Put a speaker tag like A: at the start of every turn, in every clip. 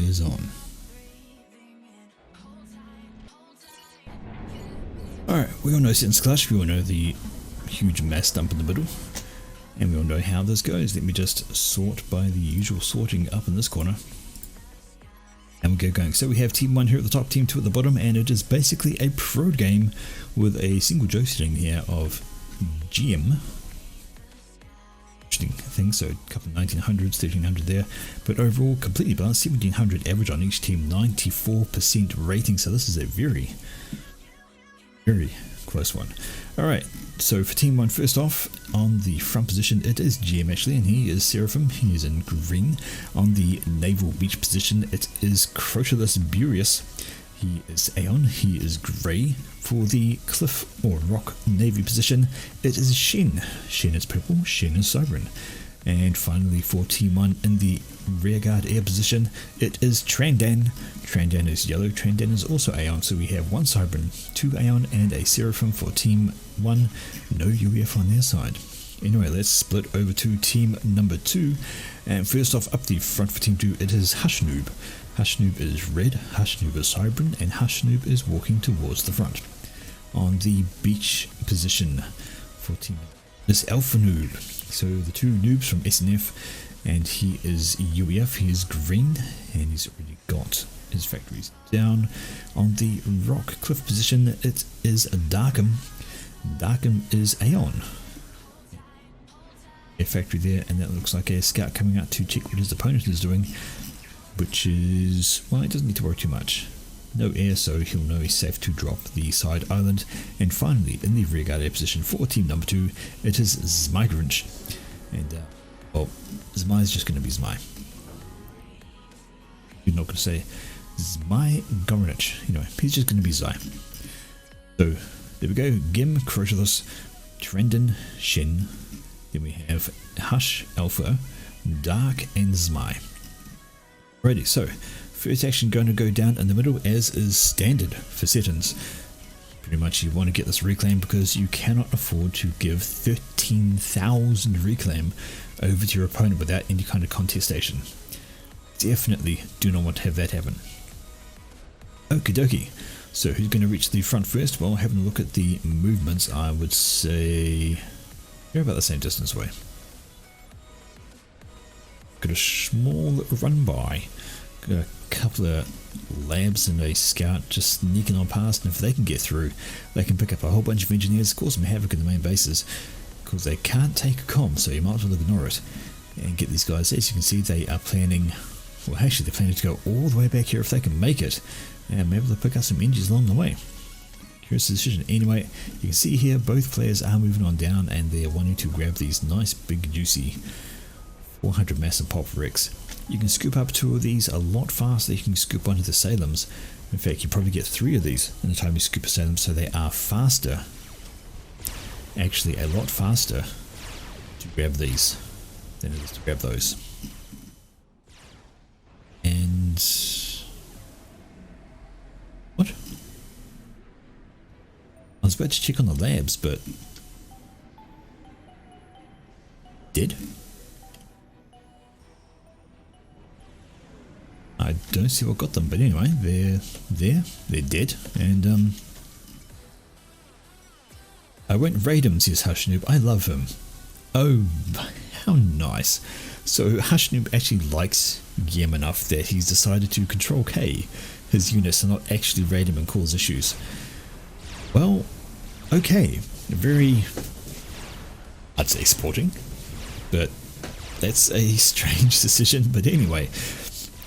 A: is on. Alright, we all know Seton's Clash, we all know the huge mass dump in the middle, and we all know how this goes. Let me just sort by the usual sorting up in this corner. And we get going. So we have Team 1 here at the top, Team 2 at the bottom, and it is basically a pro game with a single Joe sitting here of GM. Interesting thing, so a couple of 1900s, 1300 there, but overall completely balanced, 1700 average on each team, 94% rating, so this is a very close one. Alright, so for Team 1, first off, on the front position, it is GM actually, and he is Seraphim, he is in green. On the Naval beach position, it is Crotalus Burius, he is Aeon, he is grey. For the cliff or rock navy position, it is Shen. Shen is purple, Shen is Sovereign. And finally for Team 1 in the rearguard air position, it is Trandan. Trandan is yellow, Trandan is also Aeon, so we have one Sovereign, two Aeon and a Seraphim for Team 1. No UEF on their side. Anyway, let's split over to Team number 2. And first off, up the front for Team 2, it is Hushnoob. Hushnoob is red, Hushnoob is Sovereign, and Hushnoob is walking towards the front. On the beach position for Team is Alpha Noob. So the two noobs from SNF, and he is UEF, he is green, and he's already got his factories down. On the rock cliff position, it is Darkham. Darkham is Aeon. A factory there, and that looks like a scout coming out to check what his opponent is doing, which is, well, he doesn't need to worry too much. No air, so he'll know he's safe to drop the side island. And finally, in the rearguard air position for Team number 2, it is Zmigrinch. And, well, Zmy is just going to be Zmy. You're not going to say Zmigrinch. You know, he's just going to be Zmy. So, there we go. Gim, Crotalus, Trendon, Shen. Then we have Hush, Alpha, Dark, and Zmy. Alrighty, so first action going to go down in the middle, as is standard for Setons. Pretty much you want to get this reclaim because you cannot afford to give 13,000 reclaim over to your opponent without any kind of contestation. Definitely do not want to have that happen. Okie dokie. So who's going to reach the front first? Well, having a look at the movements, I would say you're about the same distance away. Got a small little run by. Got a couple of labs and a scout just sneaking on past, and if they can get through, they can pick up a whole bunch of engineers, cause some havoc in the main bases, because they can't take a comm, so you might as well ignore it and get these guys. As you can see, they are planning, well actually they're planning to go all the way back here if they can make it, and maybe they'll pick up some engines along the way. Here's the decision. Anyway, you can see here both players are moving on down, and they're wanting to grab these nice big juicy 400 mass and pop wrecks. You can scoop up 2 of these a lot faster. You can scoop onto the Salems. In fact, you probably get 3 of these in the time you scoop a Salem, so they are faster. Actually, a lot faster to grab these than it is to grab those. And what? I was about to check on the labs, but dead? I don't see what got them, but anyway, they're dead, and I won't raid him, says Hushnoob. I love him. Oh, how nice. So Hushnoob actually likes Gem enough that he's decided to control K his units and not actually raid him and cause issues. Well, okay, very, I'd say sporting, but that's a strange decision. But anyway,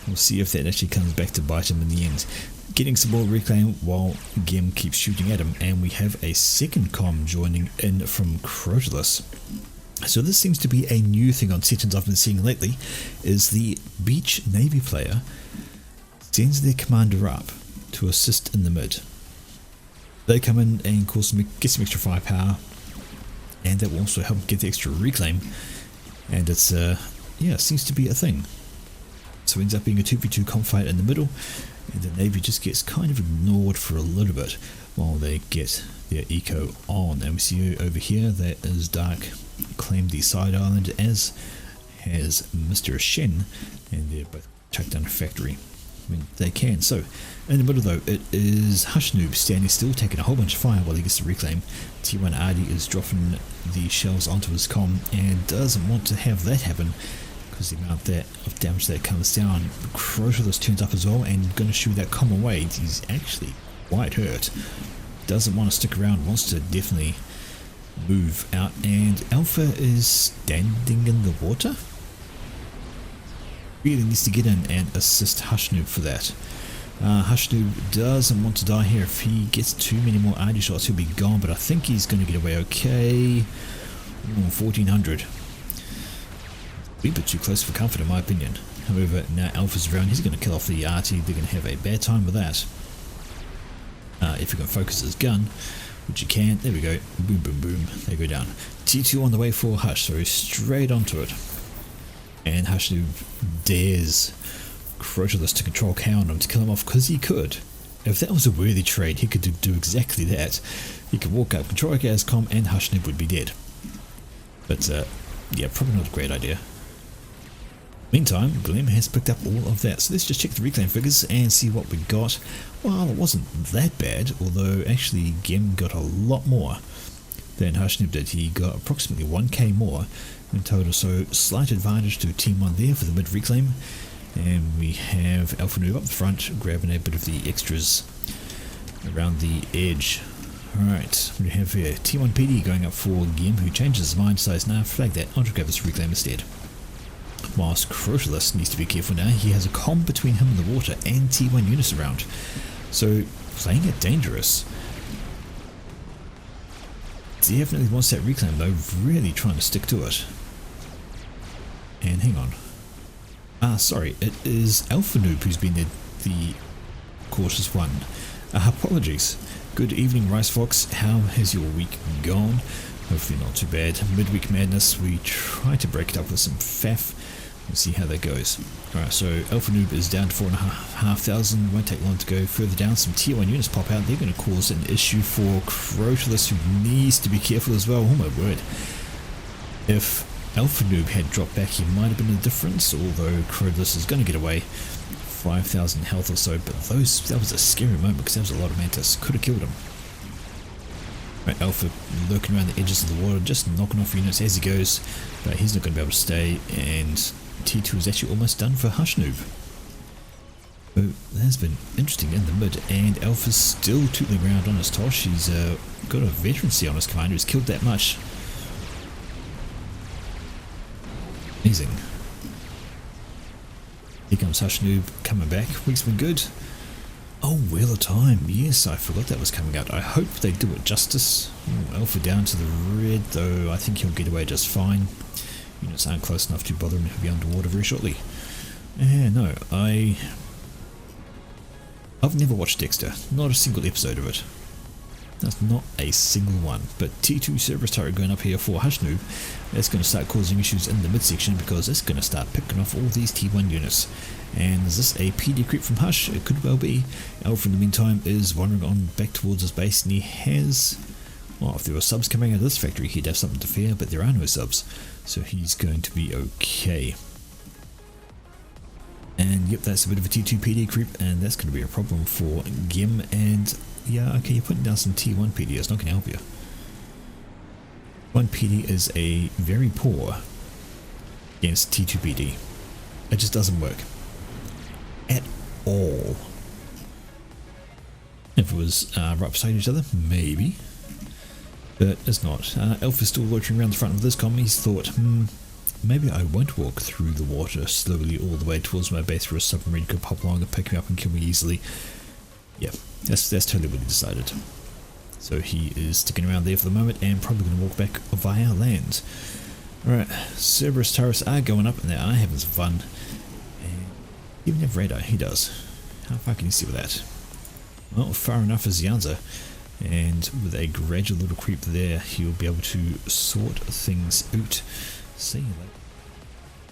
A: we'll see if that actually comes back to bite him in the end. Getting some more reclaim while Gem keeps shooting at him, and we have a second comm joining in from Crotalus. So this seems to be a new thing on Setons I've been seeing lately, is the beach navy player sends their commander up to assist in the mid. They come in and get some extra firepower, and that will also help get the extra reclaim, and it's yeah, it seems to be a thing. So it ends up being a 2v2 comp fight in the middle, and the navy just gets kind of ignored for a little bit while they get their eco on. And we see over here that is Dark claimed the side island, as has Mr. Shen, and they're both chucked down a factory. I mean, they can. So, in the middle though, it is Hushnoob standing still, taking a whole bunch of fire while he gets to reclaim. T1 Ardy is dropping the shells onto his comm and doesn't want to have that happen because the amount of damage that comes down. Crotalus turns up as well and going to shoot that comm away. He's actually quite hurt. Doesn't want to stick around, wants to definitely move out, and Alpha is standing in the water. Really needs to get in and assist Hushnoob for that. Hushnoob doesn't want to die here. If he gets too many more ID shots, he'll be gone, but I think he's going to get away okay. 1400. A wee bit too close for comfort in my opinion. However, now Alpha's around, he's going to kill off the RT. They're going to have a bad time with that. If he can focus his gun, which he can, there we go. Boom, boom, boom. They go down. T2 on the way for Hush, so straight onto it. And Hushnoob dares Crotalus to control K on him to kill him off because he could. If that was a worthy trade, he could do exactly that. He could walk up, control K's comm, and Hushnoob would be dead. But yeah, probably not a great idea. Meantime, Glim has picked up all of that, so let's just check the reclaim figures and see what we got. Well, it wasn't that bad, although actually Gem got a lot more than Hushnoob did. He got approximately 1k more in total, so slight advantage to Team 1 there for the mid reclaim. And we have Alpha Noob up the front, grabbing a bit of the extras around the edge. Alright, we have here T1 PD going up for Gem, who changes his mind, decides, nah, flag that, I'll grab this reclaim instead. Whilst Crotalus needs to be careful now, he has a comm between him and the water and T1 units around. So, playing it dangerous. Definitely wants that reclaim though, really trying to stick to it. And hang on. Sorry, it is Alpha Noob who's been the cautious one. Apologies. Good evening, Rice Fox. How has your week gone? Hopefully not too bad. Midweek madness, we try to break it up with some faff. We'll see how that goes. Alright, so Alpha Noob is down to 4,500. Won't take long to go. Further down, some tier 1 units pop out. They're going to cause an issue for Crotalus, who needs to be careful as well. Oh my word. If Alpha Noob had dropped back, he might have been a difference, although Crotalus is going to get away. 5,000 health or so, but that was a scary moment because that was a lot of Mantis. Could have killed him. Right, Alpha lurking around the edges of the water, just knocking off units as he goes, but he's not going to be able to stay, and T2 is actually almost done for Hushnoob. So that's been interesting in the mid, and Alpha's still tootling around on his tosh. He's got a veterancy on his commander, he's killed that much. Amazing. Here comes Hushnoob coming back. Week's been good. Oh, Wheel of Time. Yes, I forgot that was coming out. I hope they do it justice. Ooh, Alpha down to the red, though I think he'll get away just fine. Units aren't close enough to bother him. He'll be underwater very shortly. No, I've never watched Dexter. Not a single episode of it. That's not a single one. But T2 Cerberus turret going up here for Hushnoob. That's going to start causing issues in the midsection because it's going to start picking off all these T1 units. And is this a PD creep from Hush? It could well be. Alpha in the meantime is wandering on back towards his base, and he has, well, if there were subs coming out of this factory he'd have something to fear, but there are no subs, so he's going to be okay. And yep, that's a bit of a T2 PD creep, and that's going to be a problem for Gem. And yeah, okay, you're putting down some T1 PD, it's not going to help you. 1 PD is a very poor against T2 PD. It just doesn't work at all. If it was right beside each other, maybe, but it's not. Alpha's still loitering around the front of this comm. He's thought, maybe I won't walk through the water slowly all the way towards my base where a submarine could pop along and pick me up and kill me easily. Yeah, that's totally what he decided. So he is sticking around there for the moment and probably going to walk back via land. Alright, Cerberus turrets are going up and they are having some fun. And even have radar, he does. How far can you see with that? Well, far enough is the answer. And with a gradual little creep there, he'll be able to sort things out. See you later.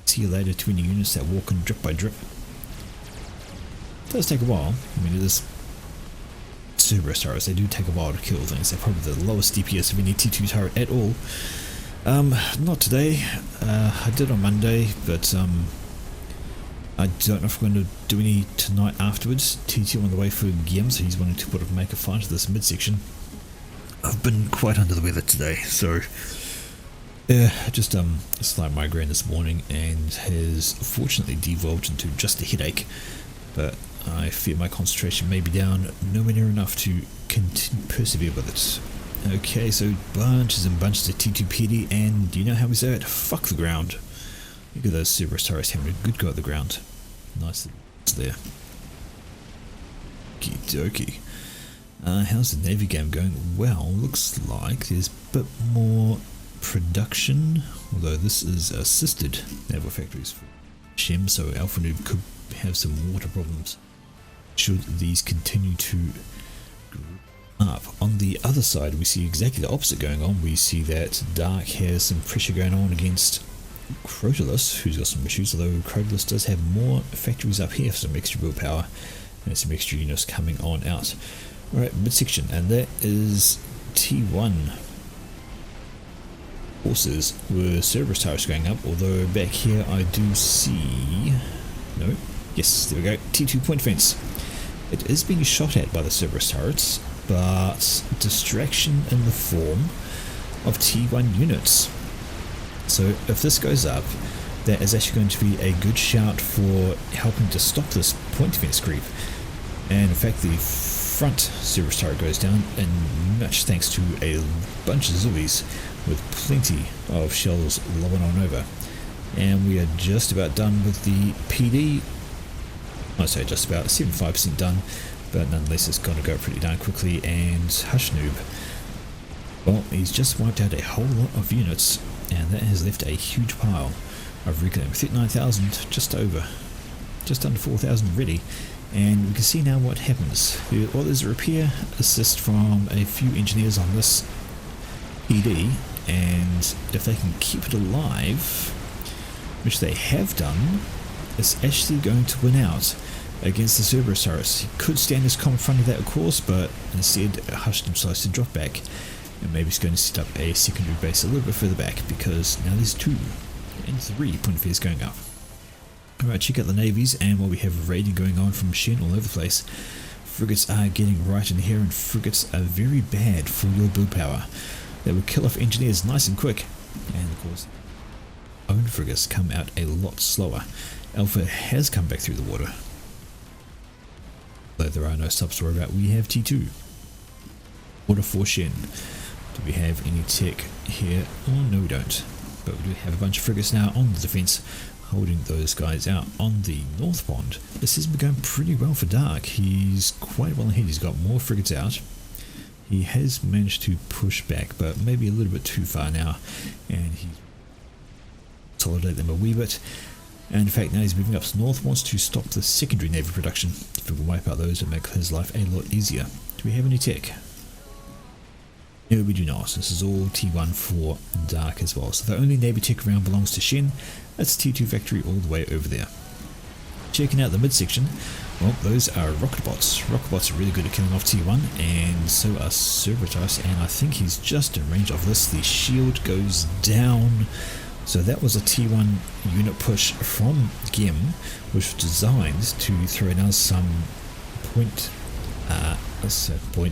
A: See you later, 20 units that walk in drip by drip. It does take a while. I mean, it is Cerberus turrets, they do take a while to kill things. They're probably the lowest DPS of any T2 turret at all. Not today. I did on Monday, but I don't know if we're going to do any tonight afterwards. T2 on the way for Guillaume, so he's wanting to put up make a fight of this midsection. I've been quite under the weather today, so just a slight migraine this morning, and has fortunately devolved into just a headache. But I fear my concentration may be down nowhere near enough to persevere with it. Okay, so bunches and bunches of T2 PD, and you know how we say it? Fuck the ground. Look at those Cerberus turrets having a good go at the ground. Nice there. Okie dokie. How's the Navy game going? Well, looks like there's a bit more production, although this is assisted naval factories for Shem, so Alpha Noob could have some water problems should these continue to grow up. On the other side, we see exactly the opposite going on. We see that Dark has some pressure going on against Crotalus, who's got some issues, although Crotalus does have more factories up here for some extra willpower and some extra units coming on out. Alright, midsection, and that is T1 forces with Cerberus turrets going up, although back here I do see... no? Yes, there we go, T2 point defense. It is being shot at by the Cerberus turrets, but distraction in the form of T1 units. So if this goes up, that is actually going to be a good shout for helping to stop this point defense creep. And in fact, the front Cerberus turret goes down, and much thanks to a bunch of zombies with plenty of shells lobbing on over. And we are just about done with the PD. I say just about 75% done, but nonetheless it's going to go pretty darn quickly. And Hushnoob, well, he's just wiped out a whole lot of units, and that has left a huge pile of reclaim. 39,000, just under 4,000 ready. And we can see now what happens. Well, there's a repair assist from a few engineers on this PD, and if they can keep it alive, which they have done, it's actually going to win out against the Cerberus turrets. He could stand his common front of that, of course, but instead Hushnoob decides to drop back, and maybe he's going to set up a secondary base a little bit further back, because now there's 2 and 3 point fears going up. Alright, check out the navies, and while we have raiding going on from Shen all over the place, frigates are getting right in here, and frigates are very bad for your build power. They will kill off engineers nice and quick, and of course own frigates come out a lot slower. Alpha has come back through the water, though there are no subs to worry about. We have T2 water for Shen. Do we have any tech here? Oh no, we don't, but we do have a bunch of frigates now on the defense, holding those guys out. On the North Pond, this has been going pretty well for Dark. He's quite well ahead. He's got more frigates out. He has managed to push back, but maybe a little bit too far now, and he's consolidate them a wee bit. And in fact, now he's moving up north, wants to stop the secondary naval production. If we can wipe out those, it'll make his life a lot easier. Do we have any tech? No, we do not. This is all T1 for Dark as well. So the only navy tech around belongs to Shen. That's T2 factory all the way over there. Checking out the midsection, well, those are rocket bots. Rocket bots are really good at killing off T1, and so are Cerberus, and I think he's just in range of this. The shield goes down. So that was a T1 unit push from Gem, which was designed to throw down some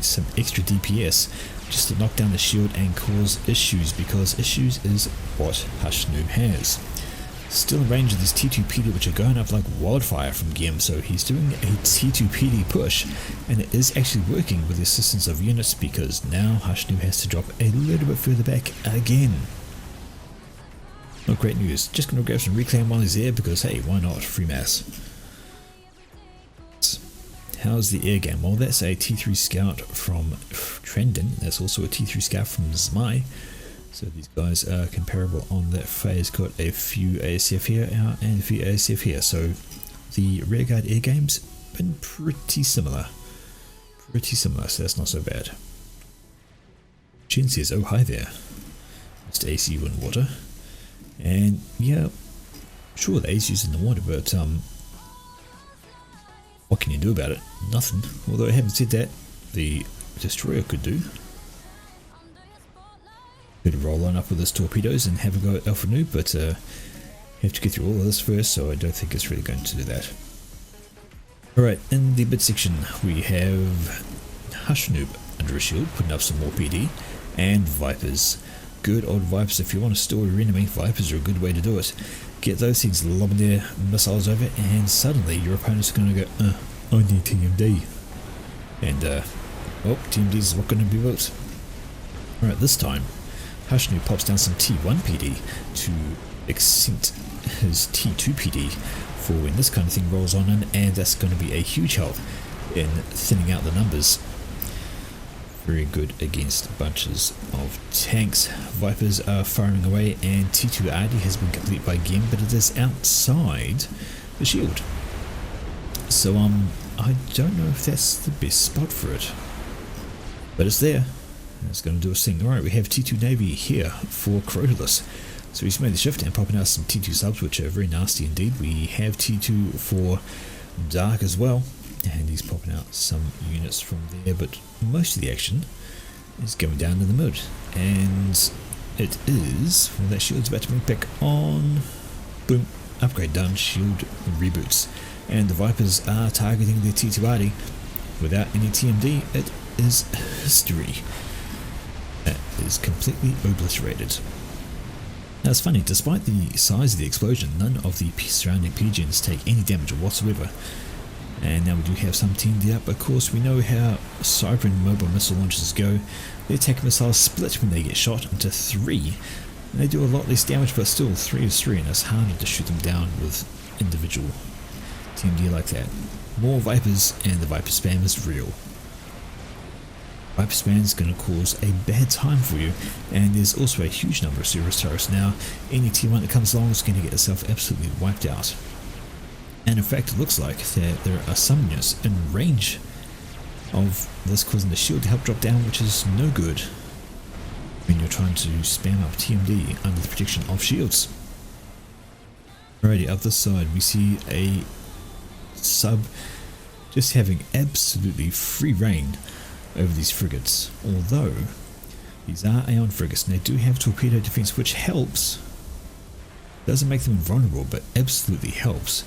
A: some extra DPS just to knock down the shield and cause issues, because issues is what Hushnoob has. Still in range of these T2 PD, which are going up like wildfire from Gem, so he's doing a T2 PD push, and it is actually working with the assistance of units, because now Hushnoob has to drop a little bit further back again. Not great news. Just going to grab some reclaim while he's there, because hey, why not? Free mass. How's the air game? Well, that's a T3 scout from Trendon. That's also a T3 scout from Zmai. So these guys are comparable on that phase. Got a few ASF here and a few ASF here. So the rearguard air game's been pretty similar. So that's not so bad. Chen says, oh hi there, Mr. AC in water. And yeah, sure, the AC's in the water, but what can you do about it? Nothing. Although I haven't said that, the destroyer could do. Could roll on up with his torpedoes and have a go at Alpha Noob, but has have to get through all of this first, so I don't think it's really going to do that. Alright, in the mid section we have Noob under a shield, putting up some more PD, and Vipers. Good old Vipers. If you want to store your enemy, Vipers are a good way to do it. Get those things lobbing their missiles over, and suddenly your opponent's going to go, I need TMD. And, TMD is not going to be built. Alright, this time, Noob pops down some T1 PD to accent his T2 PD for when this kind of thing rolls on in, and that's going to be a huge help in thinning out the numbers. Very good against bunches of tanks. Vipers are firing away, and T2 AD has been complete by Gem, but it is outside the shield. So I don't know if that's the best spot for it, but it's there. It's going to do its thing. Alright, we have T2 Navy here for Crotalus. So he's made the shift and popping out some T2 subs, which are very nasty indeed. We have T2 for Dark as well, and he's popping out some units from there, but most of the action is going down to the mid, and it is, well, that shield's about to bring back on. Boom, upgrade done, shield reboots, and the Vipers are targeting their T2 AD without any TMD. It is history. That is completely obliterated. Now it's funny, despite the size of the explosion, none of the surrounding PGs take any damage whatsoever. And now we do have some teamed up. Of course, we know how Cyber mobile missile launchers go. The attack missiles split when they get shot into 3. And they do a lot less damage, but still 3 is 3, and it's harder to shoot them down with individual TMD like that. More Vipers, and the Viper spam is real. Viper spam is going to cause a bad time for you, and there's also a huge number of Cerberus turrets now. Any T1 that comes along is going to get itself absolutely wiped out. And in fact, it looks like that there are some units in range of this, causing the shield to help drop down, which is no good when you're trying to spam up TMD under the protection of shields. Alrighty, up this side we see a sub just having absolutely free reign over these frigates, although these are Aeon frigates and they do have torpedo defense, which helps. Doesn't make them invulnerable, but absolutely helps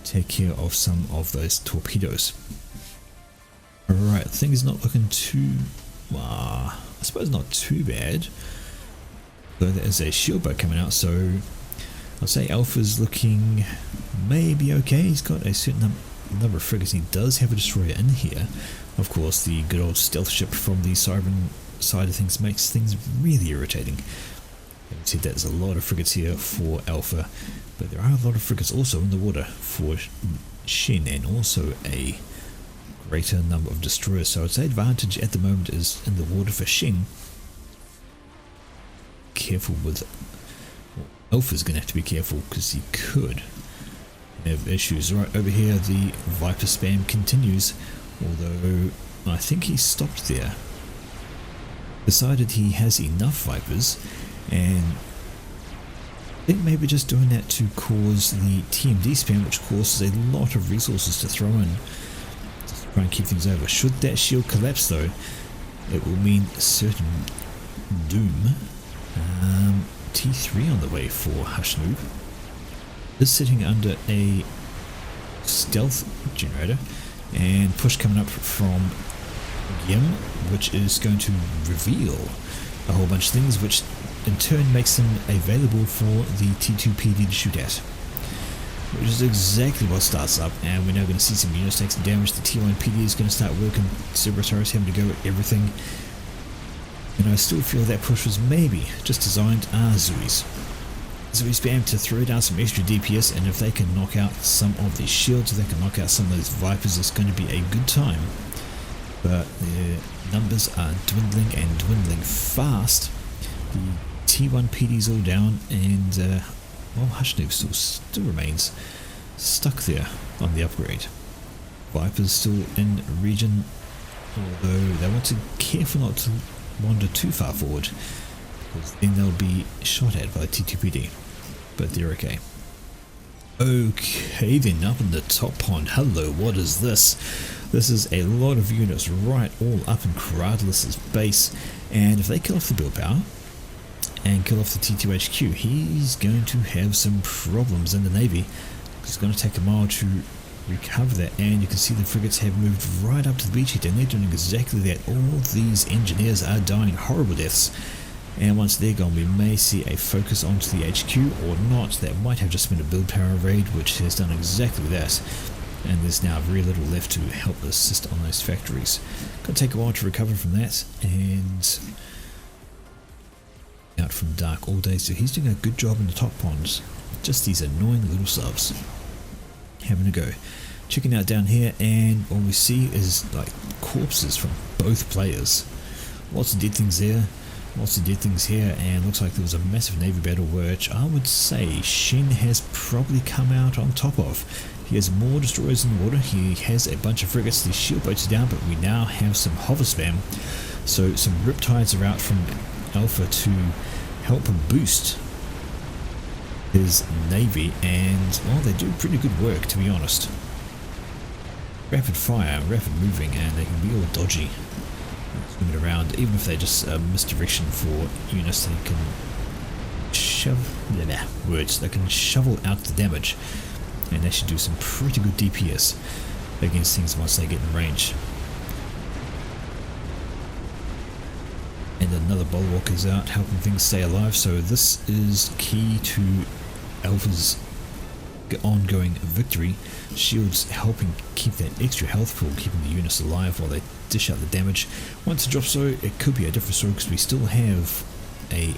A: take care of some of those torpedoes. Alright, things not looking too, I suppose not too bad, though there is a shield boat coming out, so I'll say Alpha's looking maybe okay. He's got a certain number of frigates. He does have a destroyer in here. Of course, the good old stealth ship from the Siren side of things makes things really irritating. Having said that, there's a lot of frigates here for Alpha, but there are a lot of frigates also in the water for Shin, and also a greater number of destroyers. So I'd say advantage at the moment is in the water for Shin. Careful with, well, Alpha's going to have to be careful because he could have issues. Right over here, the Viper spam continues, although I think he stopped there. Decided he has enough Vipers, and I think maybe just doing that to cause the TMD spam, which causes a lot of resources to throw in to try and keep things over. Should that shield collapse though, it will mean certain doom. T3 on the way for Noob. Is sitting under a stealth generator, and push coming up from Yim, which is going to reveal a whole bunch of things, which in turn makes them available for the T2 PD to shoot at, which is exactly what starts up. And we're now going to see some units take some damage. The T1 PD is going to start working. Cerberus turrets having to go at everything, and I still feel that push was maybe just designed. Zui's spam to throw down some extra DPS, and if they can knock out some of these shields, if they can knock out some of those Vipers, it's going to be a good time. But their numbers are dwindling and dwindling fast. The T1 PD's all down, and well, Noob still remains stuck there on the upgrade. Viper's still in region, although they want to be careful not to wander too far forward, because then they'll be shot at by T2PD, but they're okay. Okay, then up in the top pond, hello, what is this? This is a lot of units right all up in Kratos' base, and if they kill off the build power and kill off the T2 HQ, he's going to have some problems in the Navy. It's going to take a while to recover that, and you can see the frigates have moved right up to the beachhead, and they're doing exactly that. All these engineers are dying horrible deaths, and once they're gone we may see a focus onto the HQ or not. That might have just been a build power raid which has done exactly that, and there's now very little left to help assist on those factories. Going to take a while to recover from that, and out from dark all day, so he's doing a good job in the top ponds. Just these annoying little subs having a go. Checking out down here, and all we see is like corpses from both players. Lots of dead things there, lots of dead things here, and looks like there was a massive navy battle which I would say Shen has probably come out on top of. He has more destroyers in the water, he has a bunch of frigates, the shield boats are down, but we now have some hover spam. So some riptides are out from Alpha to help him boost his navy, and well, they do pretty good work, to be honest. Rapid fire, rapid moving, and they can be all dodgy, swimming around. Even if they just misdirection for units, they can they can shovel out the damage, and they should do some pretty good DPS against things once they get in range. And another bulwark is out helping things stay alive, so this is key to Alpha's ongoing victory. Shields helping keep that extra health pool, keeping the units alive while they dish out the damage. Once it drops though, it could be a different story because we still have a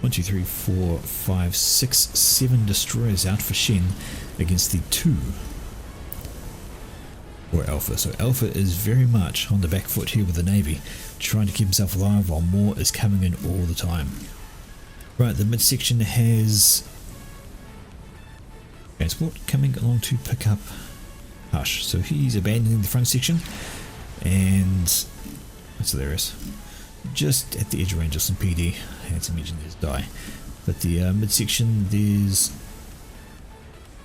A: 1, 2, 3, 4, 5, 6, 7 destroyers out for Shen against the 2 for Alpha. So Alpha is very much on the back foot here with the Navy, trying to keep himself alive while more is coming in all the time. Right, the midsection has transport coming along to pick up Hush. So he's abandoning the front section, and that's hilarious. Just at the edge range of some PD, had some engineers die. But the midsection, there's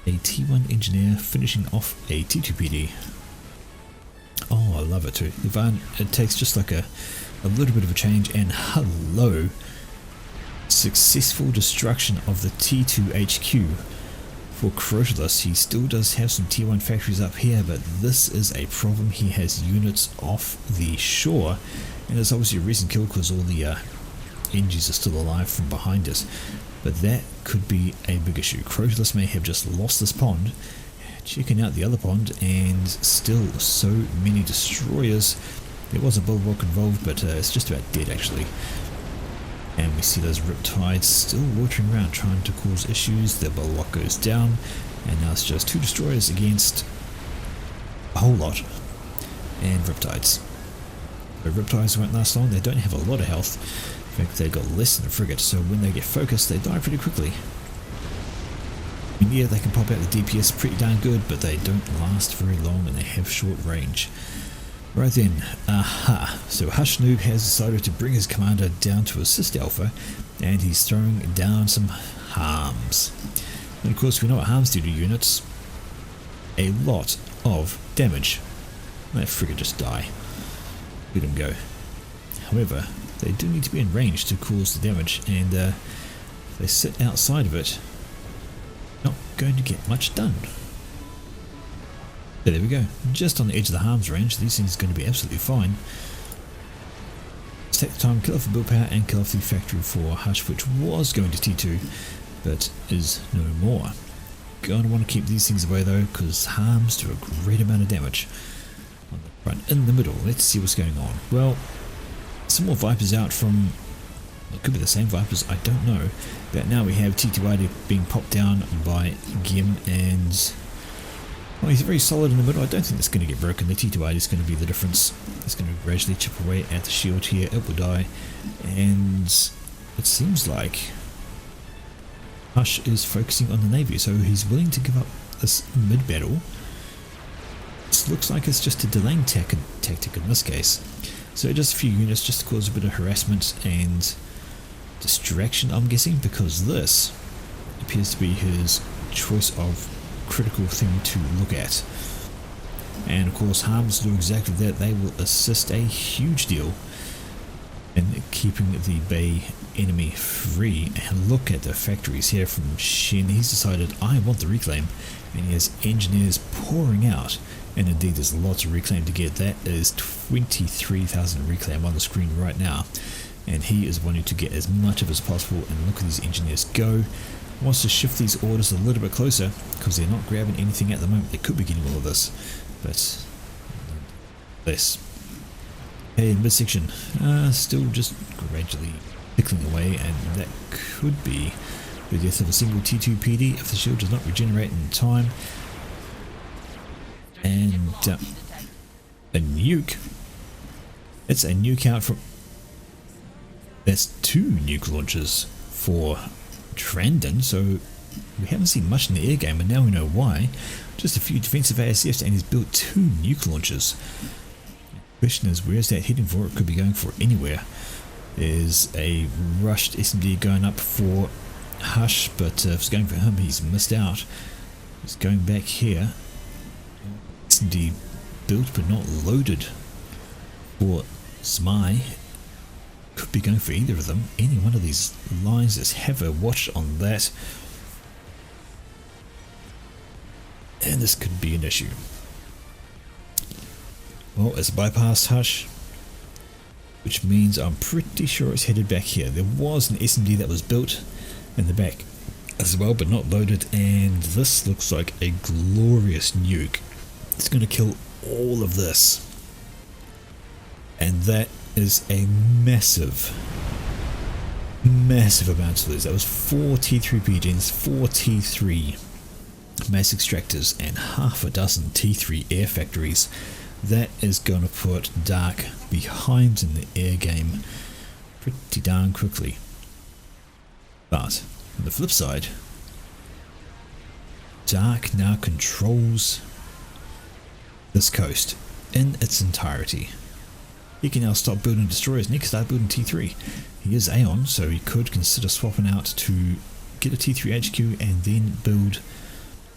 A: a T1 engineer finishing off a T2 PD. Oh, I love it too. It takes just like a little bit of a change, and hello, successful destruction of the T2 HQ for Crotalus. He still does have some T1 factories up here, but this is a problem. He has units off the shore, and it's obviously a recent kill because all the NGs are still alive from behind us, but that could be a big issue. Crotalus may have just lost this pond. Checking out the other pond, and still so many destroyers. There was a bulwark involved, but it's just about dead actually. And we see those riptides still watering around trying to cause issues. The bulwark goes down, and now it's just 2 destroyers against a whole lot, and riptides. The riptides won't last long, they don't have a lot of health. In fact, they've got less than a frigate, so when they get focused they die pretty quickly. I mean, yeah, they can pop out the DPS pretty darn good, but they don't last very long and they have short range. Right then, so Hush Noob has decided to bring his commander down to assist Alpha, and he's throwing down some harms. And of course we know what harms do to units. A lot of damage. That frigate just die. Let him go. However, they do need to be in range to cause the damage, and if they sit outside of it, not going to get much done. So there we go, just on the edge of the harms range. These things are going to be absolutely fine. Let's take the time, kill off the build power and kill off the factory for Hush, which was going to T2 but is no more. Going to want to keep these things away though, because harms do a great amount of damage. On the front, in the middle, let's see what's going on. Well, some more Vipers out from, it could be the same Vipers, I don't know, but now we have T2 being popped down by Gim, and well, he's very solid in the middle. I don't think it's going to get broken. The T2 is going to be the difference. It's going to gradually chip away at the shield here. It will die, and it seems like Hush is focusing on the Navy, so he's willing to give up this mid-battle. This looks like it's just a delaying tactic in this case. So just a few units just to cause a bit of harassment and distraction, I'm guessing, because this appears to be his choice of critical thing to look at. And of course harms do exactly that. They will assist a huge deal and keeping the bay enemy free. And look at the factories here from Shin. He's decided, I want the reclaim, and he has engineers pouring out, and indeed there's lots of reclaim to get. That is 23,000 reclaim on the screen right now, and he is wanting to get as much of as possible. And look at these engineers go. Wants to shift these orders a little bit closer because they're not grabbing anything at the moment. They could be getting all of this, but less. Hey, midsection, still just gradually tickling away, and that could be the death of a single T2 PD if the shield does not regenerate in time. And a nuke. It's a nuke out from. That's 2 nuke launches for Trandon, so we haven't seen much in the air game, and now we know why. Just a few defensive ASFs, and he's built 2 nuke launches. Question is, where's that heading for? It could be going for anywhere. There's a rushed SMD going up for Hush, but if it's going for him, he's missed out. He's going back here. SMD built but not loaded for Smai. Could be going for either of them. Any one of these lines. Let's have a watch on that. And this could be an issue. Well, it's bypassed Hush, which means I'm pretty sure it's headed back here. There was an SMD that was built in the back as well, but not loaded, and this looks like a glorious nuke. It's going to kill all of this, and that is a massive amount to lose. That was 4 T3 PGs, 4 T3 mass extractors, and half a dozen T3 air factories. That is going to put Dark behind in the air game pretty darn quickly. But on the flip side, Dark now controls this coast in its entirety. He can now stop building destroyers and he can start building T3. He is Aeon, so he could consider swapping out to get a T3 HQ and then build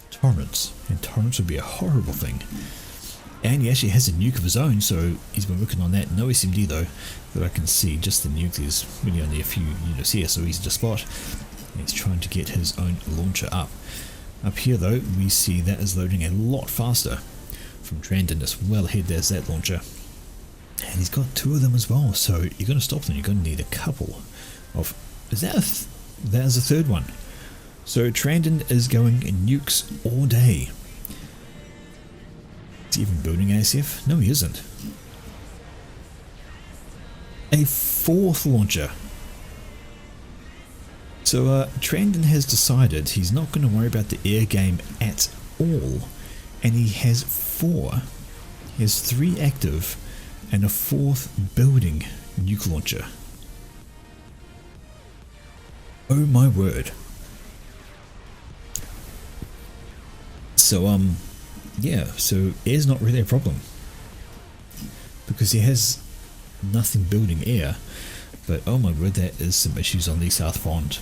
A: Torrents. And Torrents would be a horrible thing. And he actually has a nuke of his own, so he's been working on that. No SMD though, that I can see. Just the nuke. There's really only a few units here, so easy to spot. And he's trying to get his own launcher up. Up here though, we see that is loading a lot faster from Trandon. It's well ahead. There's that launcher. And he's got 2 of them as well, so you're going to stop them. You're going to need a couple of. Is that that is a 3rd one. So Trandon is going nukes all day. Is he even building ASF? No, he isn't. A 4th launcher. So Trandon has decided he's not going to worry about the air game at all, and he has 4. He has 3 active and a 4th building nuke launcher. Oh my word. So yeah, so air's not really a problem because he has nothing building air, but oh my word, there is some issues on the South Front.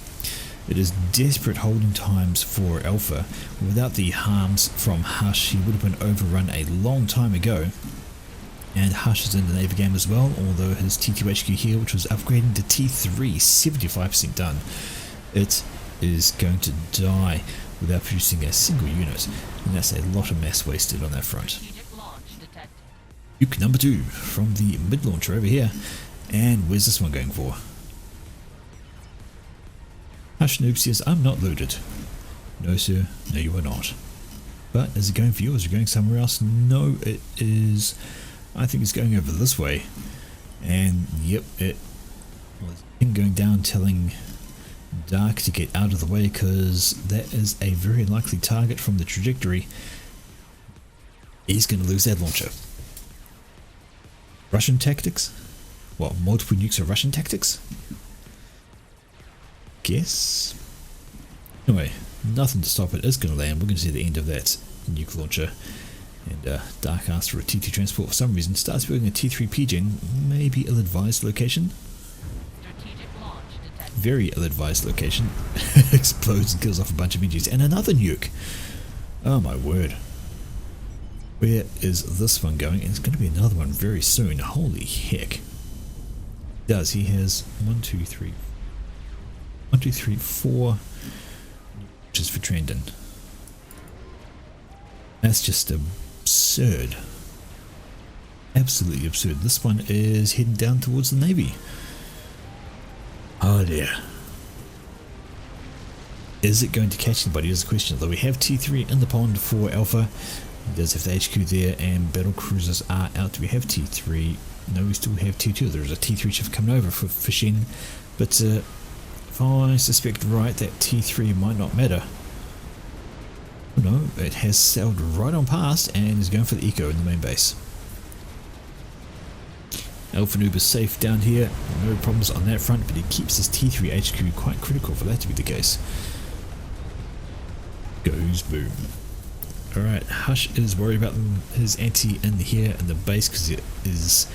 A: It is desperate holding times for Alpha. Without the harms from Hush, he would have been overrun a long time ago. And Hush is in the Navy game as well, although his T2HQ here, which was upgrading to T3, 75% done. It is going to die without producing a single unit, and that's a lot of mass wasted on that front. Nuke number 2 from the mid-launcher over here, and where's this one going for? Hush Noob says, I'm not loaded. No sir, no you are not. But is it going for you, or is it going somewhere else? No, it is, I think it's going over this way, and yep, it was going down telling Dark to get out of the way because that is a very likely target from the trajectory. He's going to lose that launcher. Russian tactics? What, multiple nukes are Russian tactics? Guess? Anyway, nothing to stop it. It's going to land. We're going to see the end of that nuke launcher. And Dark asks for a T2 transport for some reason. Starts building a T3 PGen. Maybe ill-advised location. Very ill-advised location. Explodes and kills off a bunch of engines. And another nuke! Oh my word. Where is this one going? And it's going to be another one very soon. Holy heck. Does he has 1, 2, 3, 1, 2, 3, 4, which is for Trendon. That's just absurd. Absolutely absurd. This one is heading down towards the Navy. Oh dear. Is it going to catch anybody is the question. Although we have T3 in the pond for Alpha. He does have the HQ there and battle cruisers are out. Do we have T3? No, we still have T2. There's a T3 ship coming over for Shen. But if I suspect right that T3 might not matter. Oh no, it has sailed right on past and is going for the eco in the main base. Alpha Noob is safe down here, no problems on that front, but he keeps his T3 HQ quite critical for that to be the case. Goes boom. Alright, Hush is worried about his anti in here in the base because there is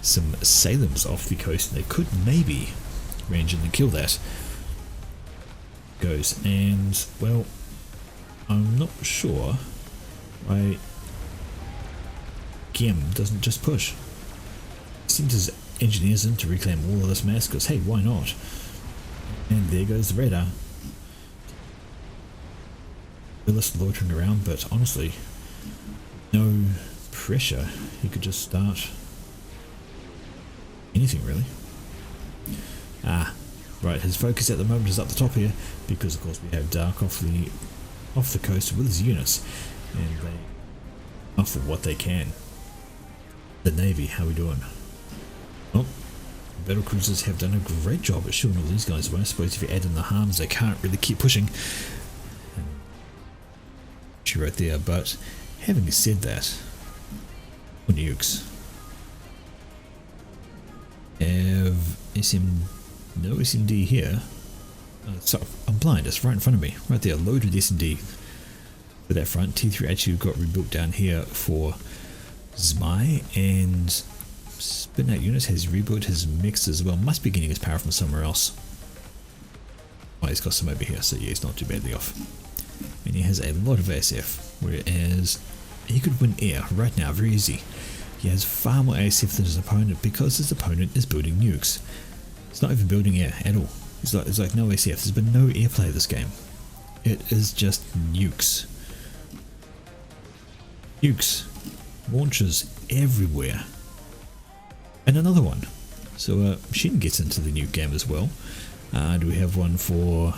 A: some Salems off the coast and they could maybe range in and kill that. Goes, and well, I'm not sure why Gim doesn't just push. Sends his engineers in to reclaim all of this mass because hey, why not? And there goes the radar. Willis loitering around, but honestly, no pressure. He could just start anything really. Ah, right. His focus at the moment is up the top here because, of course, we have Dark off the coast with his units, and they offer what they can. The Navy, how we doing? Well, battle cruisers have done a great job at shooting all these guys away. I suppose if you add in the harms, they can't really keep pushing. She wrote there, but having said that, for nukes, have no SMD here. So I'm blind, it's right in front of me, right there, loaded SMD for that front. T3 actually got rebuilt down here for Zmai, and Spin Out Unit has rebuilt his mix as well. Must be getting his power from somewhere else. Oh, he's got some over here, so yeah, he's not too badly off. And he has a lot of ASF, whereas he could win air right now, very easy. He has far more ASF than his opponent because his opponent is building nukes. It's not even building air at all. It's like no ASF. There's been no airplay this game. It is just nukes. Nukes. Launches everywhere. And another one. So Shen gets into the nuke game as well. Do we have one for...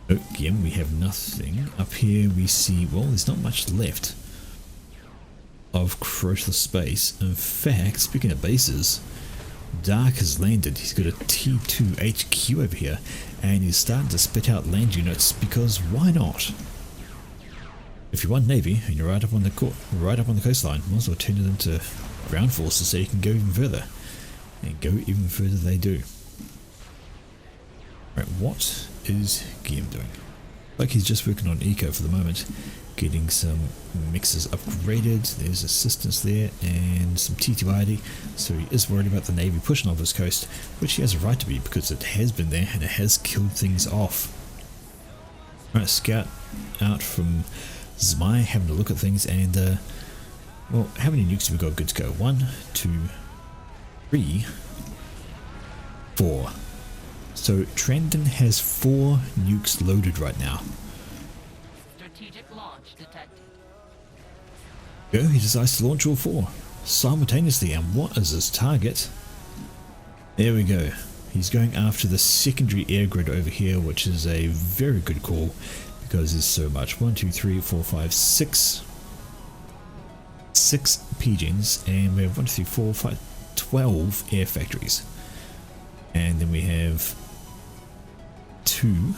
A: Oh, again, we have nothing. Up here we see, well, there's not much left of crucial space. In fact, speaking of bases, Dark has landed. He's got a T2 HQ over here, and he's starting to spit out land units because why not? If you want Navy and you're right up on the coastline, might as well turn it into ground forces so you can go even further. And go even further they do. Right, what is Guillaume doing? Like he's just working on eco for the moment, getting some mixes upgraded. There's assistance there and some T2ID, so he is worried about the Navy pushing off his coast, which he has a right to be because it has been there and it has killed things off. Alright, scout out from Zmai, having a look at things, and well, how many nukes have we got good to go? 1, 2, 3, 4. So Trendon has 4 nukes loaded right now.
B: Strategic launch detected.
A: Go, he decides to launch all 4 simultaneously, and what is his target? There we go. He's going after the secondary air grid over here, which is a very good call because there's so much. 1, 2, 3, 4, 5, 6. 6 pigeons, and we have 1, 2, 3, 4, 5, 12 air factories. And then we have 2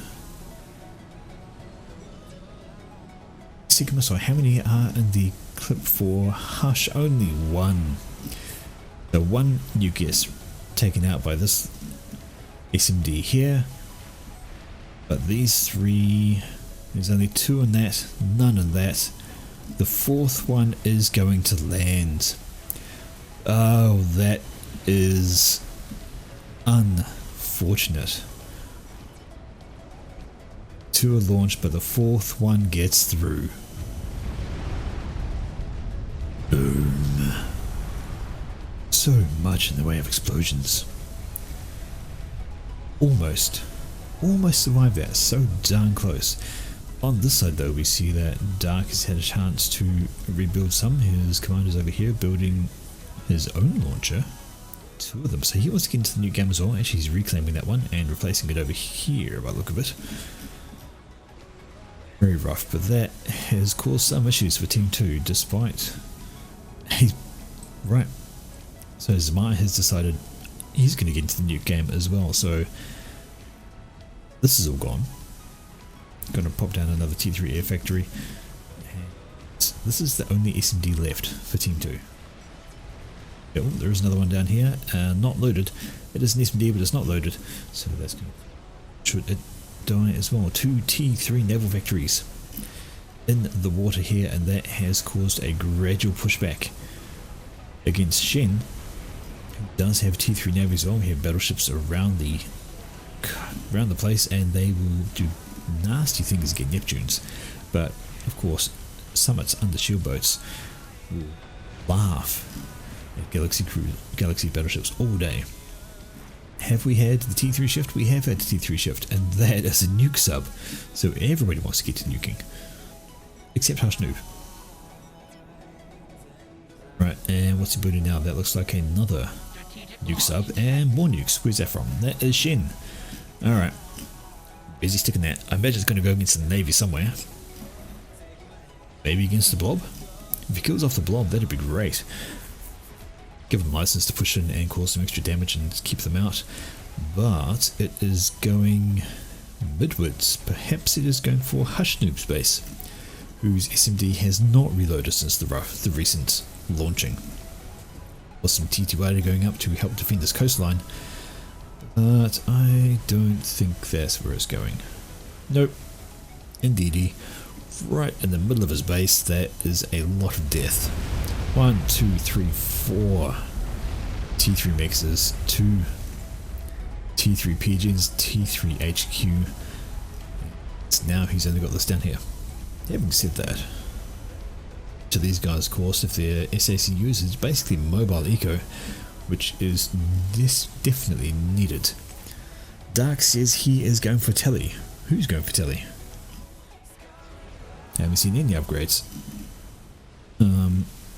A: Sigma. So how many are in the clip for Hush? Only 1. The 1 nuke gets taken out by this SMD here, but these 3, there's only 2 in that, none in that. The 4th one is going to land. Oh, that is unfortunate. 2 are launched, but the 4th one gets through. Boom. So so much in the way of explosions. Almost survived that, so darn close. On this side though, we see that Dark has had a chance to rebuild some. His commander's over here building his own launcher, 2 of them, so he wants to get into the new game as well. Actually, he's reclaiming that one and replacing it over here by the look of it. Very rough, but that has caused some issues for Team 2 despite... Right, so Zama has decided he's going to get into the new game as well, so this is all gone. Going to pop down another T3 air factory, and this is the only SMD left for Team 2. Oh, there is another one down here, not loaded. It is an SMD, but it's not loaded, so that's going to... Should it die as well? 2 T3 naval factories in the water here, and that has caused a gradual pushback against Shen, who does have T3 navies as well. We have battleships around the place, and they will do nasty things against Neptunes, but of course Summit's under shield boats will laugh at Galaxy battleships all day. Have we had the T3 shift? We have had the T3 shift, and that is a nuke sub, so everybody wants to get to nuking except Noob. Right, and what's he building now? That looks like another nuke sub, and more nukes. Where's that from? That is Shen. Alright, busy sticking that. I imagine it's going to go against the Navy somewhere. Maybe against the blob? If he kills off the blob, that'd be great. Give them license to push in and cause some extra damage and keep them out. But it is going midwards. Perhaps it is going for Noob's base, whose SMD has not reloaded since the recent launching. Or some TTY going up to help defend this coastline. But I don't think that's where it's going. Nope. Indeedy. Right in the middle of his base, that is a lot of death. 1, 2, 3, 4 T3 mixes, 2 T3 pigeons, T3 HQ. So now he's only got this down here. Having said that, to these guys, of course, if they're SACUs, it's basically mobile eco, which is definitely needed. Dark says he is going for telly. Who's going for telly? Haven't seen any upgrades.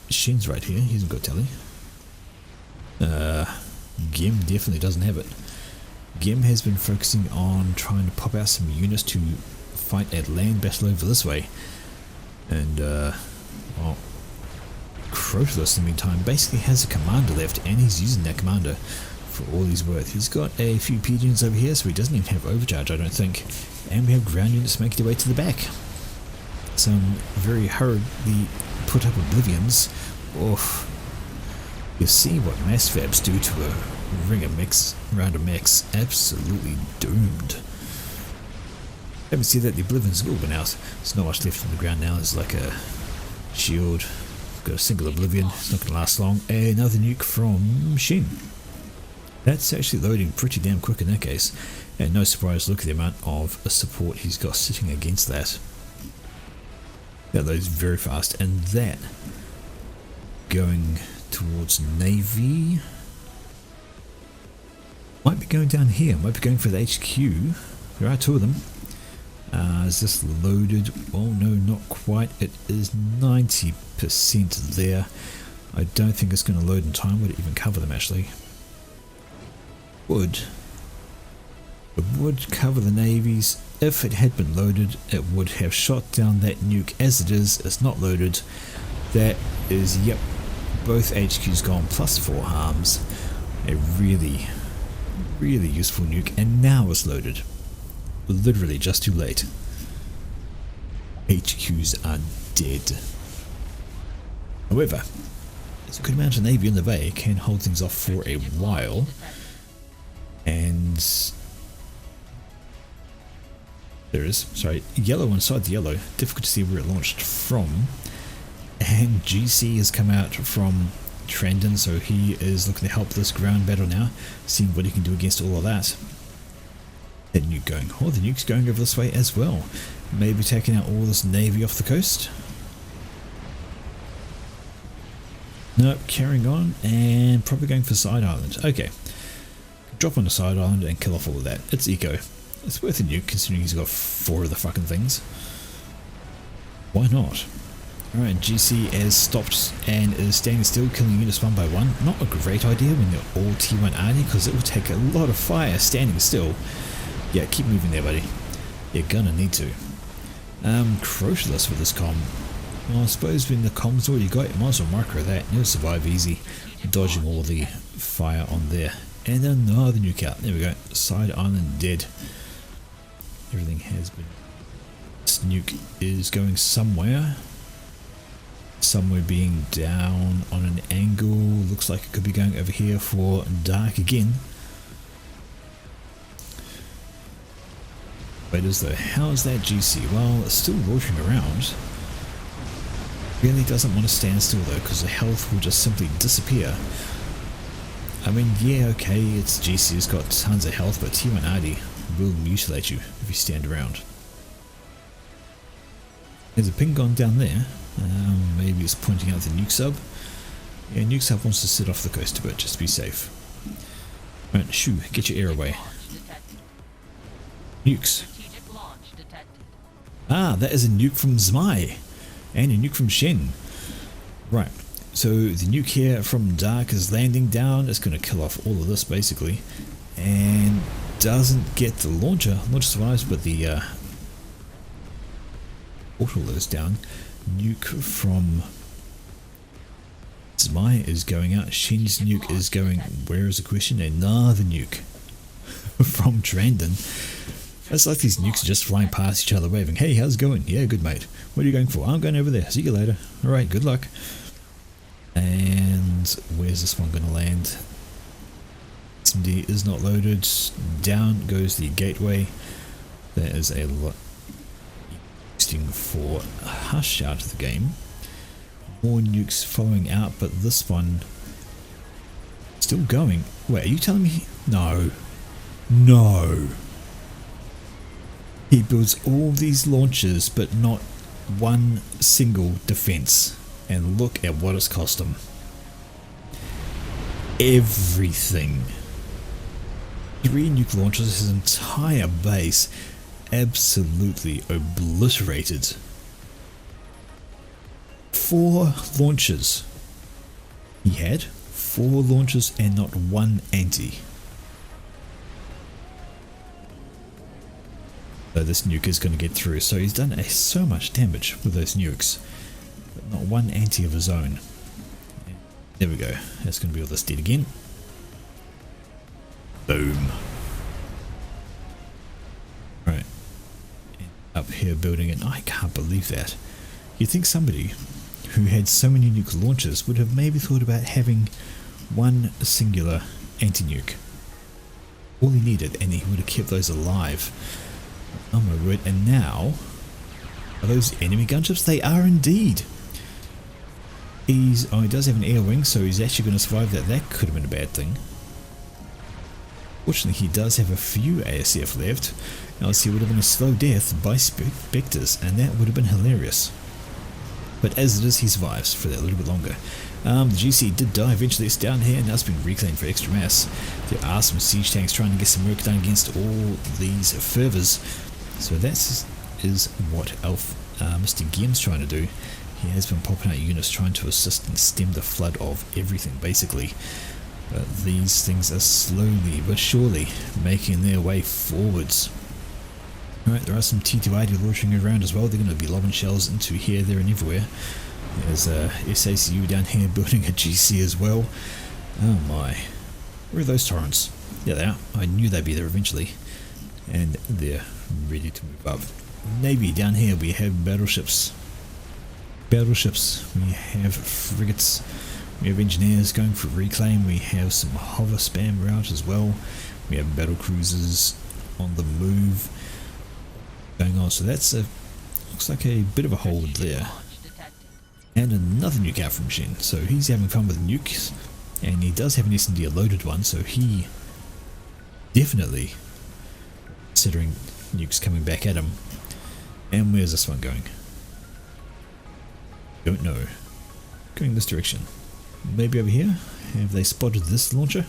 A: Shen's right here, he hasn't got telly. Gim definitely doesn't have it. Gim has been focusing on trying to pop out some units to fight at land battle over this way. And, well, Crotalus in the meantime basically has a commander left, and he's using that commander for all he's worth. He's got a few pigeons over here, so he doesn't even have overcharge, I don't think. And we have ground units making their way to the back. Some very hurriedly put up oblivions. Oof. You see what mass fabs do to a ring of mix, round of mechs. Absolutely doomed. Haven't seen that the oblivions have all been out. There's not much left on the ground now. There's like a shield. Got a single oblivion. It's not going to last long. Another nuke from Shen. That's actually loading pretty damn quick in that case. And no surprise, look at the amount of support he's got sitting against that. That loads very fast. And that going towards Navy. Might be going down here. Might be going for the HQ. There are 2 of them. Is this loaded? Oh no, not quite. It is 90% there. I don't think it's going to load in time. Would it even cover them actually? Would. It would cover the navies. If it had been loaded, it would have shot down that nuke. As it is, it's not loaded. That is, yep, both HQs gone plus 4 harms. A really useful nuke, and now it's loaded. Literally just too late. HQs are dead. However, there's a good amount of navy in the bay, can hold things off for a while, and there is, sorry, yellow inside the yellow, difficult to see where it launched from, and GC has come out from Trendon, so he is looking to help this ground battle now, seeing what he can do against all of that. That nuke going, oh, the nuke's going over this way as well, maybe taking out all this navy off the coast. Nope, carrying on, and probably going for side island. Okay. Drop on the side island and kill off all of that. It's eco. It's worth a nuke considering he's got 4 of the fucking things. Why not? Alright, GC has stopped and is standing still, killing units one by one. Not a great idea when you're all T1 arty, because it will take a lot of fire standing still. Yeah, keep moving there, buddy. You're gonna need to. Crucialist with this comm. Well, I suppose when the comm's already got, you might as well micro that. You'll survive easy, dodging all the fire on there. And another nuke out. There we go. Side island dead. Everything has been... This nuke is going somewhere. Somewhere being down on an angle. Looks like it could be going over here for dark again. Wait, is though. How is that GC? Well, it's still launching around. Really doesn't want to stand still though, because the health will just simply disappear. I mean, yeah, okay, it's GC, it's got tons of health, but T1 Arty will mutilate you if you stand around. There's a ping gone down there. Maybe it's pointing out the nuke sub. Yeah, nuke sub wants to sit off the coast a bit, just to be safe. Right, shoo, get your air away. Nukes. Ah, that is a nuke from Zmai. And a nuke from Shen. Right, so the nuke here from Dark is landing down. It's going to kill off all of this basically. And doesn't get the launcher. Launcher survives, but the portal is down. Nuke from Zmai is going out. Shen's nuke is going... Where is the question? Another nuke from Trandon. It's like these nukes are just flying past each other waving, hey, how's it going? Yeah, good mate. What are you going for? I'm going over there. See you later. Alright, good luck. And where's this one going to land? SMD is not loaded. Down goes the gateway. There is a lot interesting for Hush out of the game. More nukes following out, but this one still going. Wait, are you telling me? No. No. He builds all these launchers, but not one single defense. And look at what it's cost him. Everything. 3 nuke launchers, his entire base absolutely obliterated. 4 launchers. He had 4 launchers and not one anti. So this nuke is going to get through. So he's done so much damage with those nukes, but not one anti of his own. There we go. That's going to be all this dead again. Boom. Right. Up here building it. I can't believe that. You'd think somebody who had so many nuke launchers would have maybe thought about having one singular anti-nuke. All he needed, and he would have kept those alive. Oh my word, and now, are those enemy gunships? They are indeed. He does have an air wing, so he's actually going to survive that. That could have been a bad thing. Fortunately, he does have a few ASF left, else he would have been a slow death by Spectres, and that would have been hilarious. But as it is, he survives for that little bit longer. The GC did die eventually. It's down here, and now it's been reclaimed for extra mass. There are some siege tanks trying to get some work done against all these fervors. So that is what Mr. Giem's trying to do. He has been popping out units trying to assist and stem the flood of everything, basically. But these things are slowly but surely making their way forwards. Alright, there are some T2ID launching around as well. They're going to be lobbing shells into here, there and everywhere. There's a SACU down here building a GC as well. Oh my. Where are those torrents? Yeah, they are. I knew they'd be there eventually. And they're ready to move up. Navy down here, we have battleships. Battleships. We have frigates. We have engineers going for reclaim. We have some hover spam route as well. We have battle cruisers on the move going on. So that's looks like a bit of a hold there. And another nuke out from Shen. So he's having fun with nukes. And he does have an S&D, a loaded one. So he definitely considering nukes coming back at him. And where's this one going? Don't know. Going this direction. Maybe over here? Have they spotted this launcher?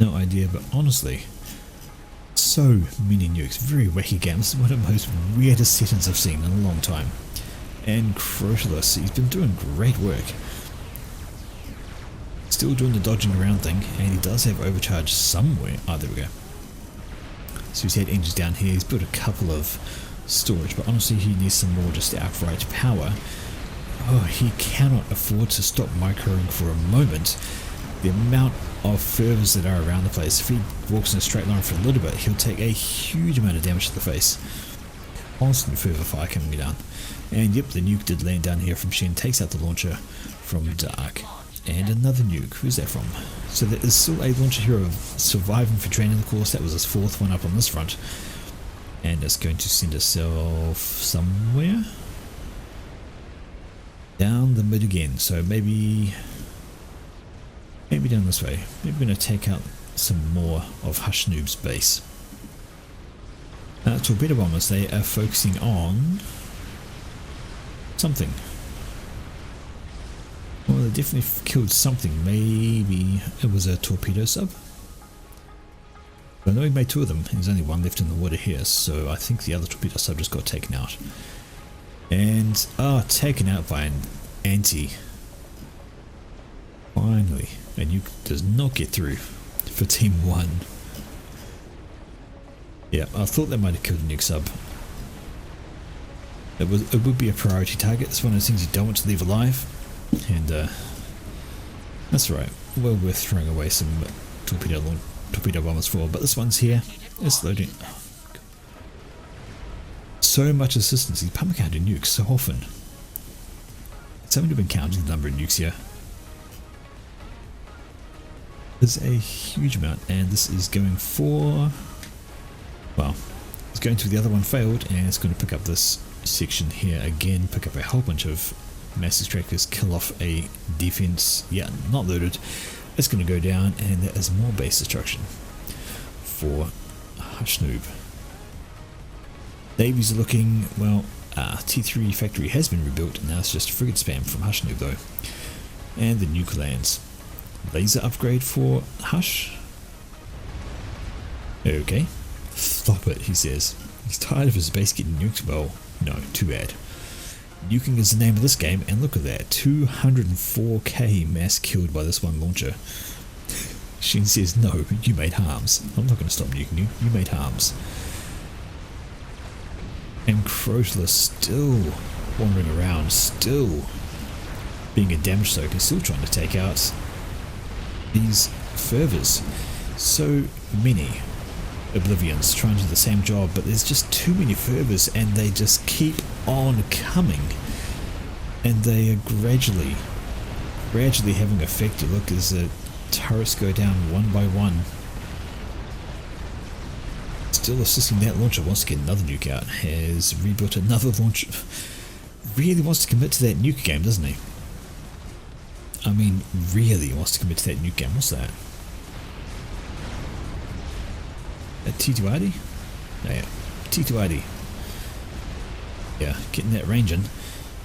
A: No idea, but honestly, so many nukes. Very wacky game. This is one of the most weirdest settings I've seen in a long time. And Crocholus, he's been doing great work. Still doing the dodging around thing, and he does have overcharge somewhere. Ah, there we go. So he's had engines down here. He's built a couple of storage, but honestly he needs some more just outright power. Oh, he cannot afford to stop microing for a moment. The amount of fervors that are around the place, if he walks in a straight line for a little bit, he'll take a huge amount of damage to the face. Constant fervor fire coming down. And yep, the nuke did land down here from Shen, takes out the launcher from Dark. And another nuke. Who's that from? So there is still a launcher here of surviving for training, of course. That was his fourth one up on this front. And it's going to send itself somewhere down the mid again. So maybe down this way. Maybe we're going to take out some more of Hushnoob's base. Torpedo bombers, they are focusing on something. Well, they definitely killed something. Maybe it was a torpedo sub. I know he made two of them. There's only one left in the water here, so I think the other torpedo sub just got taken out. And, taken out by an anti. Finally, a nuke does not get through for Team 1. Yeah, I thought they might have killed a nuke sub. It would be a priority target. It's one of those things you don't want to leave alive. And that's right. Well worth throwing away some torpedo bombers for. But this one's here. It's loading. So much assistance. He's pumping out nukes so often. Somebody been counting the number of nukes here. There's a huge amount, and this is going for, well, it's going to the other one failed, and it's going to pick up this section here again, pick up a whole bunch of mass extractors, kill off a defense. Yeah, not loaded. It's going to go down, and there is more base destruction for Hushnoob. Navies are looking, well, T3 factory has been rebuilt, and now it's just frigate spam from Hushnoob though. And the nuke lands. Laser upgrade for Hush. Okay. Stop it, he says. He's tired of his base getting nuked. Well, no, too bad. Nuking is the name of this game, and look at that. 204k mass killed by this one launcher. Shin says, no, you made harms. I'm not going to stop nuking you. You made harms. And Crocholus still wandering around, still being a damage soaker, still trying to take out these fervors. So many Oblivions trying to do the same job, but there's just too many fervors, and they just keep on coming, and they are gradually having effect. You look as the turrets go down one by one. Still assisting that launcher, wants to get another nuke out, has rebuilt another launcher. Really wants to commit to that nuke game, doesn't he? I mean, really wants to commit to that nuke game. What's that? A T2ID? Oh, yeah, T2ID. Yeah, getting that range in.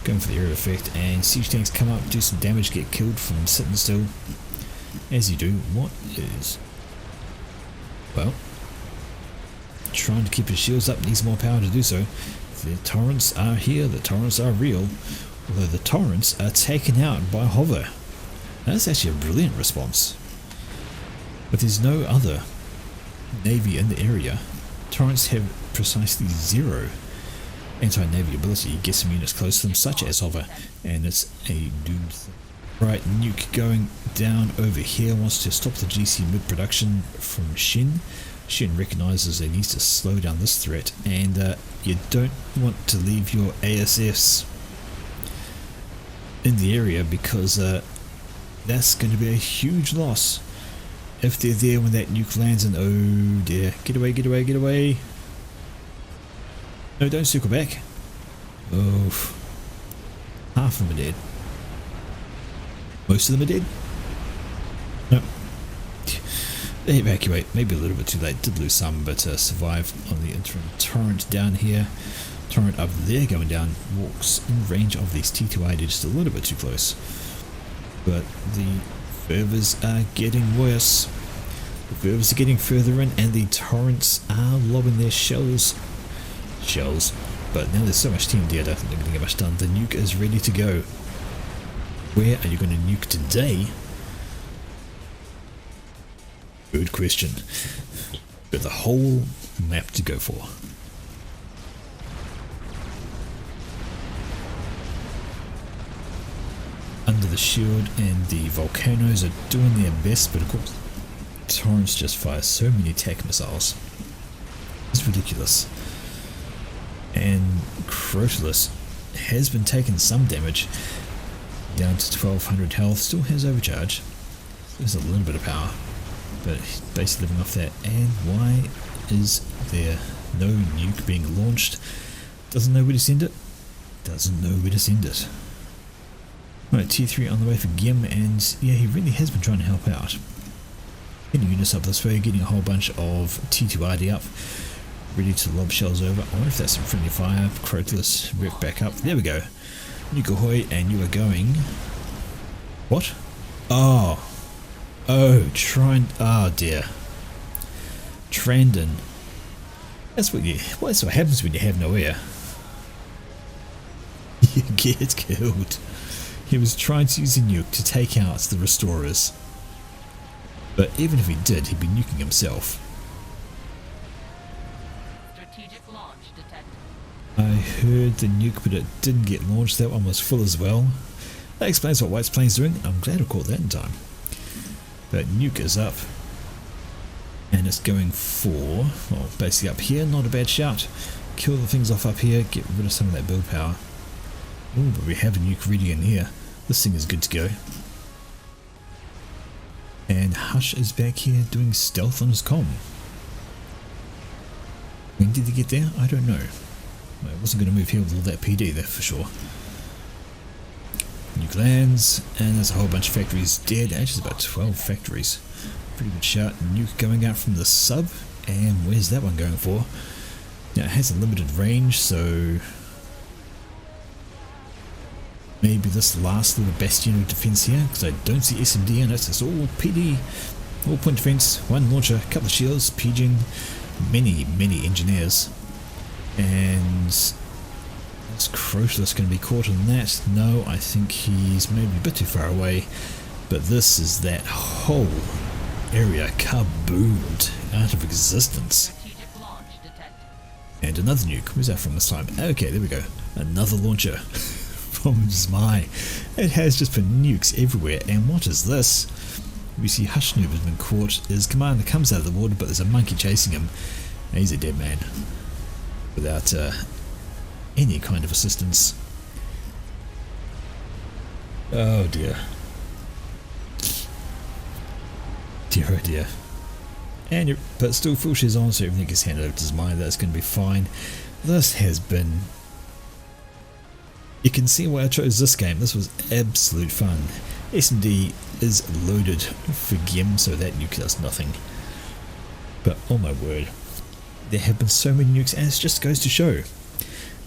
A: Going for the area effect, and siege tanks come up, do some damage, get killed from sitting still. As you do. What is... Well, trying to keep his shields up, needs more power to do so. The torrents are here, the torrents are real, although the torrents are taken out by hover. That's actually a brilliant response. But there's no other navy in the area. Torrents have precisely zero anti-navy ability. Get some units close to them, such as hover, and it's a doomed thing. Right, nuke going down over here, wants to stop the GC mid-production from Shin. Shin recognises they needs to slow down this threat, and you don't want to leave your ASFs in the area, because that's going to be a huge loss if they're there when that nuke lands. And oh dear, get away, get away, get away. No, don't circle back. Oh, half of them are dead. Most of them are dead. No. They evacuate, maybe a little bit too late, did lose some, but survive on the interim. Torrent down here, torrent up there going down, walks in range of these T2ID just a little bit too close. But the fervors are getting worse. The fervors are getting further in, and the torrents are lobbing their shells. But now there's so much TMD, I don't think they're going to get much done. The nuke is ready to go. Where are you going to nuke today? Good question. Got the whole map to go for. Under the shield and the volcanoes are doing their best, but of course torrents just fire so many attack missiles. It's ridiculous. And Crotalus has been taking some damage, down to 1200 health, still has overcharge. There's a little bit of power, but basically living off that. And why is there no nuke being launched? Doesn't know where to send it? Doesn't know where to send it. Right, T3 on the way for Gim, and yeah, he really has been trying to help out. Getting units up this way, getting a whole bunch of T2RD up, ready to lob shells over. I wonder if that's some friendly fire. Crotalus, rep back up. There we go. Nuke ahoy, and you are going... What? Oh, oh dear. Trandon. That's what happens when you have no air. You get killed. He was trying to use a nuke to take out the restorers. But even if he did, he'd be nuking himself.
B: Strategic launch detected.
A: I heard the nuke, but it didn't get launched. That one was full as well. That explains what White's plane's doing. I'm glad I caught that in time. But nuke is up. And it's going for, well, basically up here. Not a bad shout. Kill the things off up here. Get rid of some of that build power. Oh, but we have a nuke ready in here. This thing is good to go. And Hush is back here doing stealth on his comm. When did he get there? I don't know. I wasn't going to move here with all that PD there for sure. Nuke lands, and there's a whole bunch of factories dead. Actually, about 12 factories. Pretty good shot. Nuke going out from the sub. And where's that one going for? Now, it has a limited range, so... maybe this last little bastion of defense here, because I don't see SMD in it. It's all PD, all point defense, one launcher, a couple of shields, PGing, many engineers. And is Crotalus going to be caught on that? No, I think he's maybe a bit too far away. But this is that whole area kaboomed out of existence.
B: Strategic launch detected.
A: And another nuke. Where's that from this time? Okay, there we go. Another launcher. From Zmai. It has just been nukes everywhere. And what is this? We see Hushnoob has been caught. His commander comes out of the water, but there's a monkey chasing him. And he's a dead man. Without any kind of assistance. Oh dear. Dear oh dear. And but still full shares on, so everything gets handed over to Zmai. That's going to be fine. This has been... you can see why I chose this game. This was absolute fun. S&D is loaded for Gim, so that nuke does nothing. But oh my word, there have been so many nukes, and it just goes to show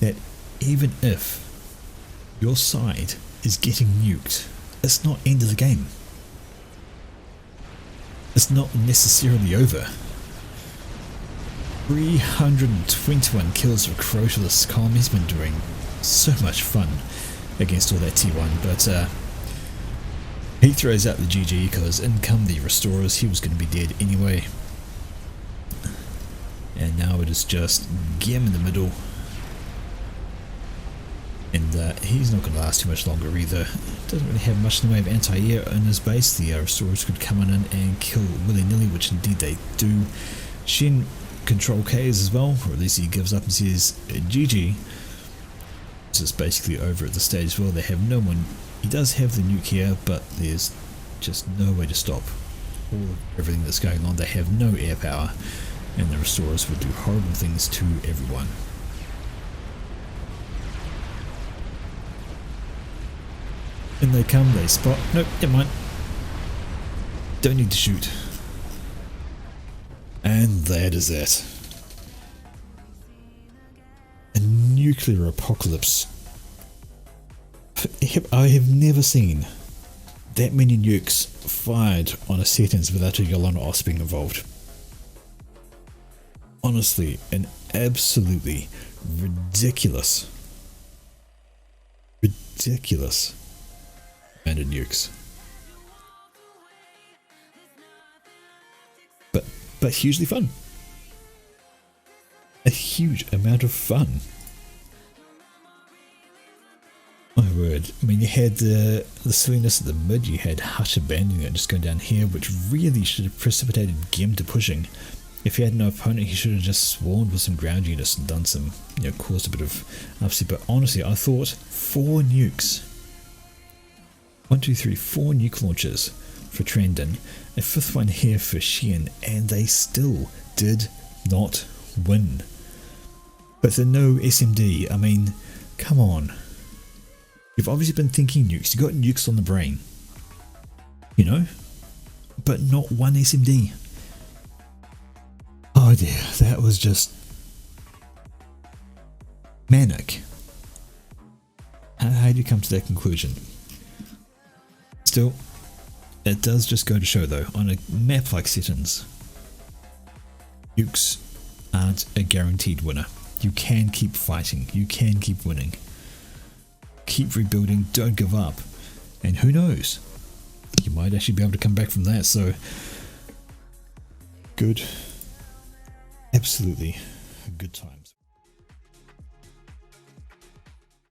A: that even if your side is getting nuked, it's not end of the game. It's not necessarily over. 321 kills for Crotalus. Calm. He's been doing so much fun against all that T1, but he throws out the GG because in come the restorers. He was going to be dead anyway, and now it is just Gim in the middle, and he's not going to last too much longer either. Doesn't really have much in the way of anti-air in his base. The restorers could come in and kill willy-nilly, which indeed they do. Shin control Ks as well, or at least he gives up and says GG. It's basically over at the stage as well. They have no one. He does have the nuke here, but there's just no way to stop everything that's going on. They have no air power, and the restorers would do horrible things to everyone. In they come, they spot. Nope, never mind. Don't need to shoot. And that is that. A nuclear apocalypse. I have never seen that many nukes fired on a Setons without a Yolanda Os being involved. Honestly, an absolutely ridiculous amount of nukes. But hugely fun. A huge amount of fun. My word. I mean, you had the silliness at the mid, you had Hush abandoning it, just going down here, which really should have precipitated Gem to pushing. If he had no opponent, he should have just swarmed with some ground units and done some, caused a bit of upset. But honestly, I thought 4 nukes. 1, 2, 3, 4 nuke launches for Trandon, a 5th one here for Xian, and they still did not win. But the no SMD, I mean, come on. You've obviously been thinking nukes, you got nukes on the brain. But not one SMD. Oh dear, that was just manic. How do you come to that conclusion? Still, it does just go to show though, on a map like Seton's, nukes aren't a guaranteed winner. You can keep fighting, you can keep winning. Keep rebuilding, don't give up. And who knows? You might actually be able to come back from that, so good. Absolutely good times.